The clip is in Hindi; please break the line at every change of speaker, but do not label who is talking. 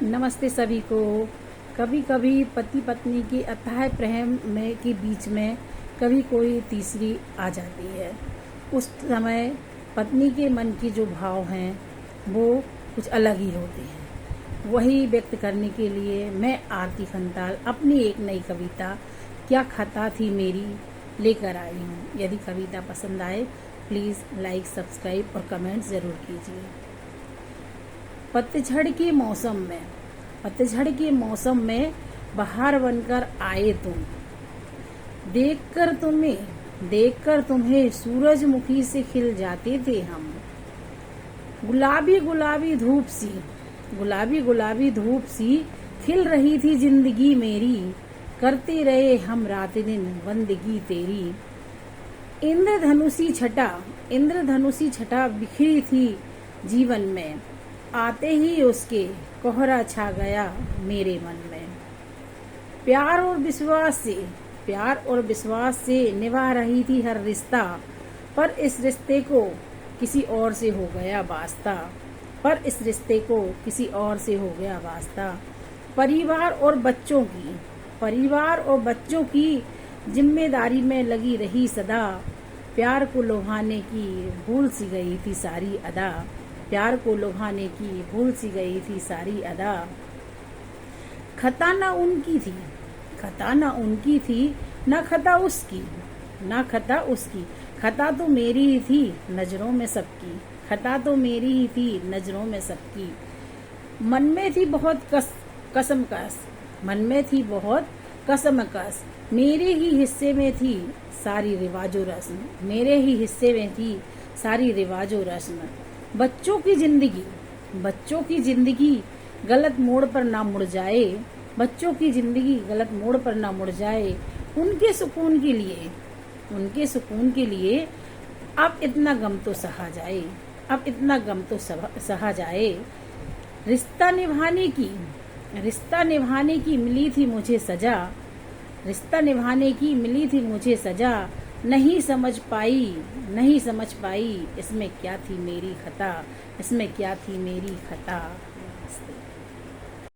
नमस्ते सभी को। कभी कभी पति पत्नी के अथाह प्रेम में के बीच में कभी कोई तीसरी आ जाती है। उस समय पत्नी के मन की जो भाव हैं वो कुछ अलग ही होते हैं। वही व्यक्त करने के लिए मैं आरती खंताल अपनी एक नई कविता क्या खता थी मेरी लेकर आई हूँ। यदि कविता पसंद आए प्लीज़ लाइक, सब्सक्राइब और कमेंट ज़रूर कीजिए। पतझड़ के मौसम में बहार बनकर आए तुम, देखकर तुम्हें सूरजमुखी से खिल जाते थे हम। गुलाबी गुलाबी धूप सी खिल रही थी जिंदगी मेरी, करते रहे हम रात दिन बंदगी तेरी। इंद्रधनुषी छटा बिखरी थी जीवन में, आते ही उसके कोहरा छा गया मेरे मन में। प्यार और विश्वास से निभा रही थी हर रिश्ता, पर इस रिश्ते को किसी और से हो गया वास्ता। परिवार और बच्चों की जिम्मेदारी में लगी रही सदा, प्यार को लुभाने की भूल सी गई थी सारी अदा। खता न उनकी थी न खता उसकी, खता तो मेरी ही थी नजरों में सबकी। मन में थी बहुत कसमकस, मेरे ही हिस्से में थी सारी रिवाजो रस्म। बच्चों की जिंदगी गलत मोड़ पर ना मुड़ जाए, उनके सुकून के लिए अब इतना गम तो सहा जाए। रिश्ता निभाने की मिली थी मुझे सजा, नहीं समझ पाई इसमें क्या थी मेरी खता।